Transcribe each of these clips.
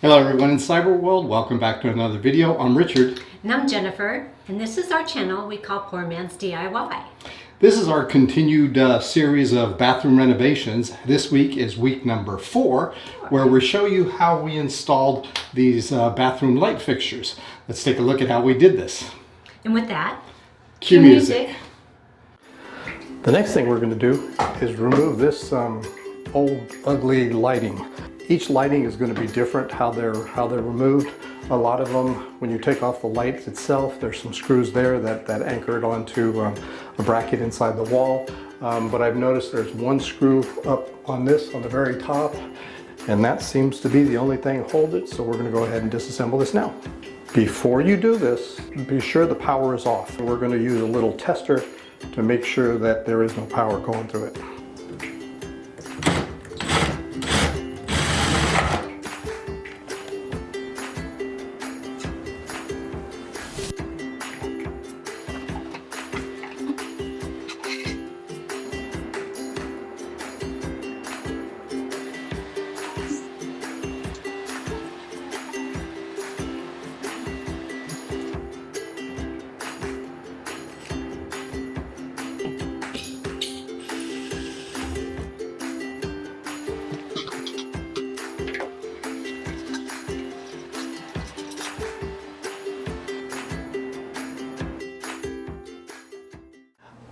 Hello everyone in cyber world, welcome back to another video. I'm Richard. And I'm Jennifer, and this is our channel we call Poor Man's DIY. This is our continued series of bathroom renovations. This week is week number 4, where we show you how we installed these bathroom light fixtures. Let's take a look at how we did this. And with that, Cue music. The next thing we're going to do is remove this old ugly lighting. Each lighting is going to be different how they're removed. A lot of them, when you take off the light itself, there's some screws there that anchor it onto a bracket inside the wall. But I've noticed there's one screw up on this on the very top, and that seems to be the only thing to hold it. So we're going to go ahead and disassemble this now. Before you do this, be sure the power is off. We're going to use a little tester to make sure that there is no power going through it.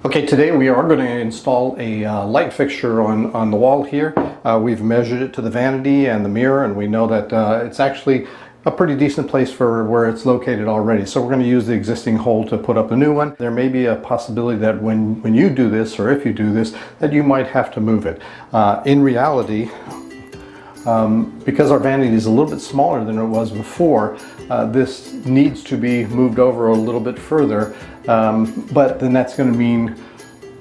Okay, today we are going to install a light fixture on the wall here. We've measured it to the vanity and the mirror, and we know that it's actually a pretty decent place for where it's located already. So we're going to use the existing hole to put up a new one. There may be a possibility that when you do this, or if you do this, that you might have to move it. In reality, because our vanity is a little bit smaller than it was before, this needs to be moved over a little bit further, but then that's going to mean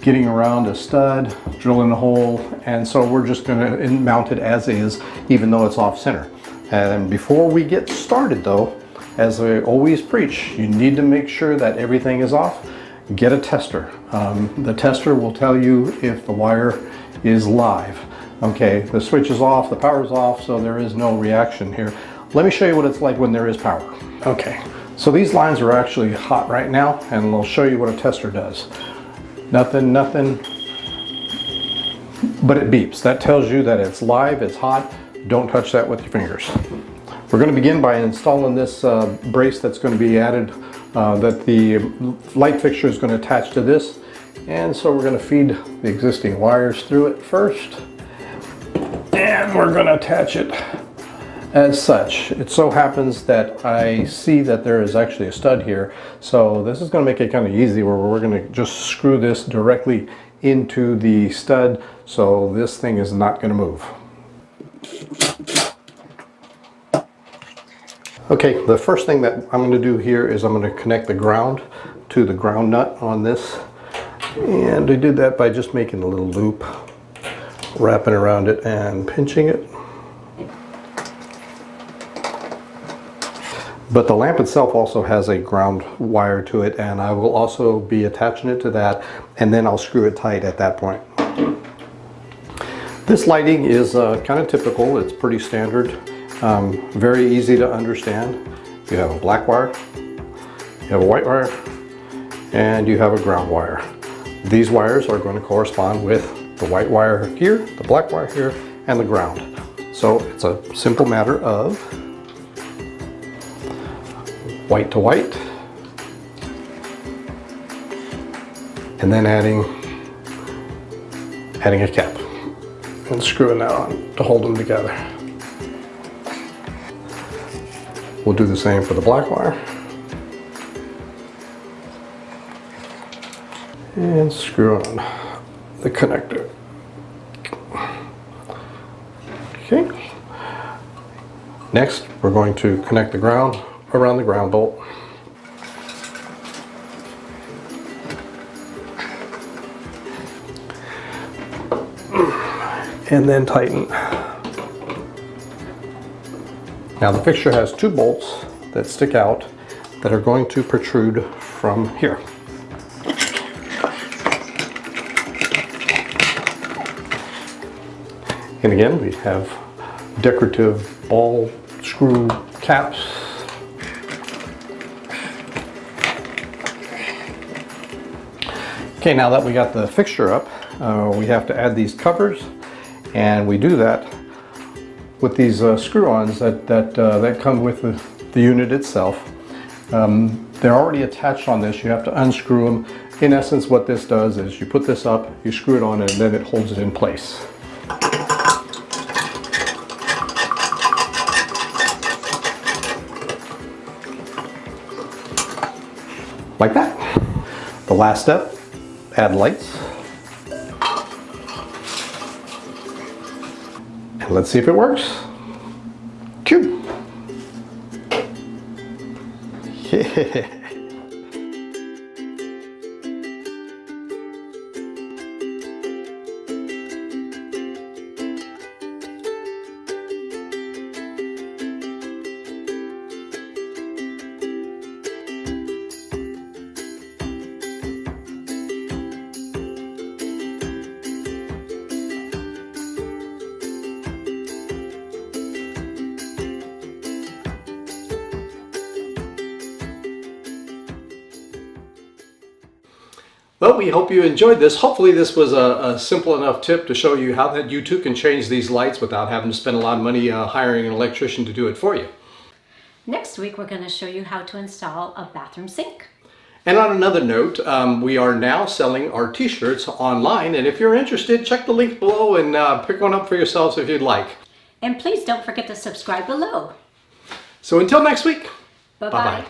getting around a stud, drilling a hole, and so we're just going to mount it as is, even though it's off center. And before we get started though, as I always preach, you need to make sure that everything is off. Get a tester. The tester will tell you if the wire is live. Okay, the switch is off, the power is off, so there is no reaction here. Let me show you what it's like when there is power. Okay, so these lines are actually hot right now, and I'll show you what a tester does. Nothing, but it beeps. That tells you that it's live, it's hot. Don't touch that with your fingers. We're going to begin by installing this brace that's going to be added, that the light fixture is going to attach to this. And so we're going to feed the existing wires through it first. And we're going to attach it as such. It so happens that I see that there is actually a stud here, so this is going to make it kind of easy, where we're going to just screw this directly into the stud, so this thing is not going to move. Okay, the first thing that I'm going to do here is I'm going to connect the ground to the ground nut on this, and I did that by just making a little loop, wrapping around it and pinching it. But the lamp itself also has a ground wire to it, and I will also be attaching it to that, and then I'll screw it tight at that point. This lighting is kind of typical. It's pretty standard, very easy to understand. You have a black wire, you have a white wire, and you have a ground wire. These wires are going to correspond with the white wire here, the black wire here, and the ground. So it's a simple matter of white to white, and then adding a cap and screwing that on to hold them together. We'll do the same for the black wire, and screw on the connector. Okay. Next, we're going to connect the ground around the ground bolt. And then tighten. Now the fixture has 2 bolts that stick out that are going to protrude from here. And again, we have decorative ball screw caps. Okay, now that we got the fixture up, we have to add these covers, and we do that with these screw-ons that come with the unit itself. They're already attached on this. You have to unscrew them. In essence, what this does is you put this up, you screw it on, and then it holds it in place. Like that. The last step, add lights. And let's see if it works. Cue. Yeah. Well, we hope you enjoyed this. Hopefully this was a simple enough tip to show you how that you too can change these lights without having to spend a lot of money hiring an electrician to do it for you. Next week, we're going to show you how to install a bathroom sink. And on another note, we are now selling our t-shirts online, and if you're interested, check the link below and pick one up for yourselves if you'd like. And please don't forget to subscribe below. So until next week, Bye-bye. bye-bye.